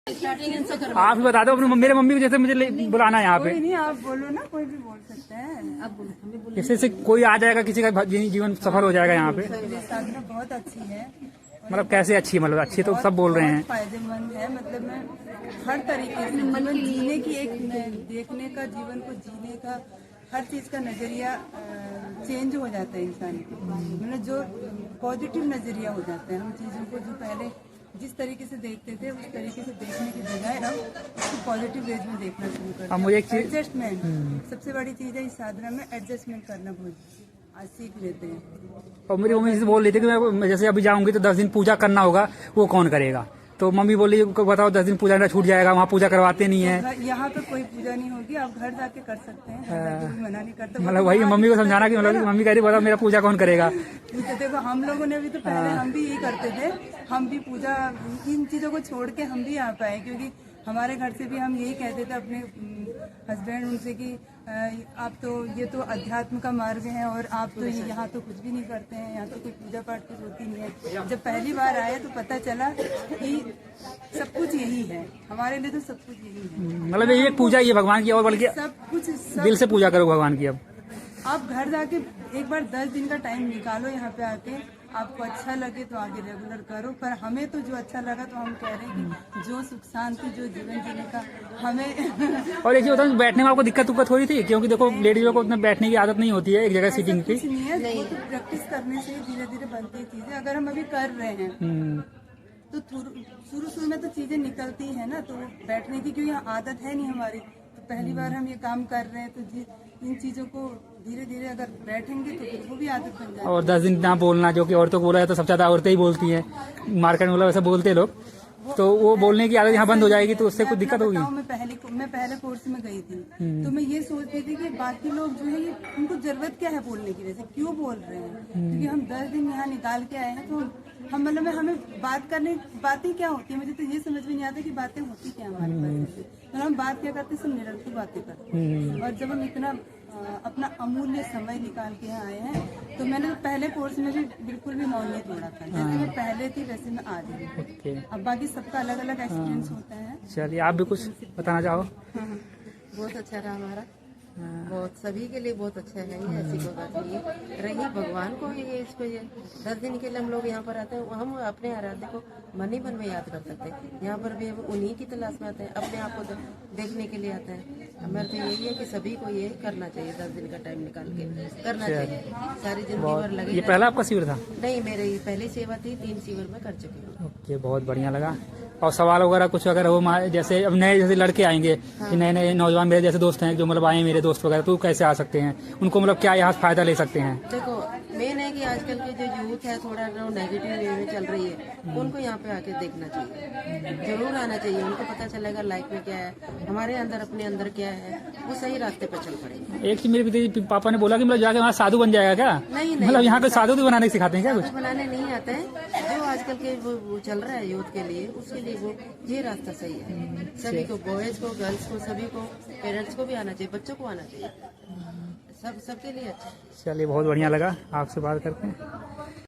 आप ही बता दो अपने मेरे मम्मी को, जैसे मुझे बुलाना है यहाँ पे। कोई नहीं, आप बोलो ना, कोई भी बोल सकते हैं। आप बोलो, जैसे से कोई आ जाएगा, किसी का जीवन सफल हो जाएगा यहाँ पे। साधना बहुत अच्छी है। मतलब कैसे अच्छी है? मतलब अच्छी तो सब बोल रहे हैं। फायदेमंद है, मतलब मैं हर तरीके से जीवन जीने की एक देखने का, जीवन को जीने का हर चीज का नजरिया चेंज हो जाता है इंसान को। मतलब जो पॉजिटिव नजरिया हो जाता है, हम चीजों को जो पहले जिस तरीके से देखते थे उस तरीके से देखने की बजाय हम उसको पॉजिटिव वेज में देखना शुरू करते हैं। मुझे एक चीज, एडजस्टमेंट सबसे बड़ी चीज है इस साधना में, एडजस्टमेंट करना बहुत आज सीख लेते हैं। और मेरी मम्मी से बोल रही थी कि मैं जैसे अभी जाऊंगी तो 10 दिन पूजा करना होगा, वो कौन करेगा? तो मम्मी बोली बताओ 10 दिन पूजा छूट जाएगा, वहाँ पूजा करवाते नहीं है। यहाँ पे कोई पूजा नहीं होगी, आप घर जाके कर सकते हैं, मना नहीं करते। मतलब वही मम्मी को समझाना कि मतलब मम्मी कह रही बताओ मेरा पूजा कौन करेगा? तो देखो हम लोगों ने भी तो पहले हम भी यही करते थे, हम भी पूजा इन चीजों को छोड़ के हम भी यहाँ पे आए, क्योंकि हमारे घर से भी हम यही कहते थे अपने हस्बैंड उनसे कि आप तो ये तो अध्यात्म का मार्ग है और आप तो यहाँ तो कुछ भी नहीं करते हैं, यहाँ तो कोई पूजा पाठ कुछ होती नहीं है। जब पहली बार आए तो पता चला कि सब कुछ यही है, हमारे लिए तो सब कुछ यही है। मतलब ये पूजा ये भगवान की, और बल्कि सब कुछ दिल से पूजा करो भगवान की। अब आप घर जाके एक बार 10 दिन का टाइम निकालो, यहाँ पे आके आपको अच्छा लगे तो आगे रेगुलर करो। पर हमें तो जो अच्छा लगा तो हम कह रहे हैं कि जो सुख शांति, जो जीवन जीने का हमें और एक चीज बताऊं, बैठने में आपको दिक्कत हो रही थी? क्योंकि देखो लेडीजों को उतना बैठने की आदत नहीं होती है एक जगह सीटिंग की। कुछ नहीं है, वो तो प्रैक्टिस करने से धीरे धीरे बनती है चीजें। अगर हम अभी कर रहे हैं तो शुरू शुरू में तो चीजें निकलती है ना, तो बैठने की क्योंकि आदत है नहीं हमारी, तो पहली बार हम ये काम कर रहे हैं, तो इन चीजों को धीरे धीरे अगर बैठेंगे तो फिर वो भी आदत बन जाएगी। और 10 दिन ना बोलना, जो कि औरतों को बोला जाता है, सबसे ज्यादा औरतें ही बोलती हैं मार्केट में, मतलब ऐसा बोलते लोग, तो वो बोलने की आदत यहाँ बंद हो जाएगी, तो उससे कुछ दिक्कत होगी? मैं पहले कोर्स में गई थी तो मैं ये सोचती थी कि बाकी लोग जो है ये उनको जरूरत क्या है बोलने की, वजह क्यों बोल रहे हैं, क्योंकि हम 10 दिन यहाँ निकाल के आए हैं, तो हम मतलब हमें बातें क्या होती है, मुझे तो ये समझ में नहीं आता कि बातें होती क्या हमारे पास। तो हम बात क्या करते, सब निरंतर बातें करते। और जब हम इतना अपना अमूल्य समय निकाल के यहाँ आए हैं, तो मैंने पहले कोर्स में भी बिल्कुल भी मौन नहीं तोड़ा था, जैसे मैं पहले थी वैसे मैं आ रही हूँ। अब बाकी सबका अलग अलग एक्सपीरियंस होता है। चलिए आप भी कुछ बताना चाहो? बहुत अच्छा रहा हमारा, बहुत सभी के लिए बहुत अच्छा है, ये ऐसी कोई बात नहीं है। रही भगवान को ही ये इसको ये 10 दिन के लिए हम लोग यहाँ पर आते हैं, हम अपने आराध्य को मन ही मन में याद कर सकते हैं। यहाँ पर भी हम उन्हीं की तलाश में आते हैं, अपने आप को देखने के लिए आते हैं। हमारा तो यही है कि सभी को ये करना चाहिए, 10 दिन का टाइम निकाल के करना चाहिए, सारी जिंदगी भर लगे। ये पहला आपका शिविर था? नहीं, मेरी पहली सेवा थी, 3 शिविर में कर चुकी हूँ। ओके, बहुत बढ़िया लगा। और सवाल वगैरह कुछ अगर हो, जैसे अब नए जैसे लड़के आएंगे, नए नए नौजवान मेरे जैसे दोस्त हैं जो मतलब आए मेरे दोस्त वगैरह, तो कैसे आ सकते हैं? उनको मतलब क्या यहाँ फायदा ले सकते हैं? देखो मेन है कि आजकल के जो यूथ है थोड़ा नेगेटिव वे में चल रही है, उनको यहाँ पे आके देखना चाहिए, जरूर आना चाहिए। उनको पता चलेगा लाइफ में क्या है, हमारे अंदर अपने अंदर क्या है, वो सही रास्ते पर चल पड़ेंगे। एक चीज मेरे पापा ने बोला कि मतलब जाके वहाँ साधु बन जाएगा क्या? नहीं, मतलब यहाँ के साधु भी बनाने सिखाते हैं क्या? कुछ बनाने नहीं आते हैं, जो आजकल के वो चल रहा है यूथ के लिए, उसके लिए वो ये रास्ता सही है। सभी को, बॉयज को, गर्ल्स को, सभी को, पेरेंट्स को भी आना चाहिए, बच्चों को आना चाहिए, सबके लिए अच्छा। चलिए बहुत बढ़िया लगा आपसे बात करके।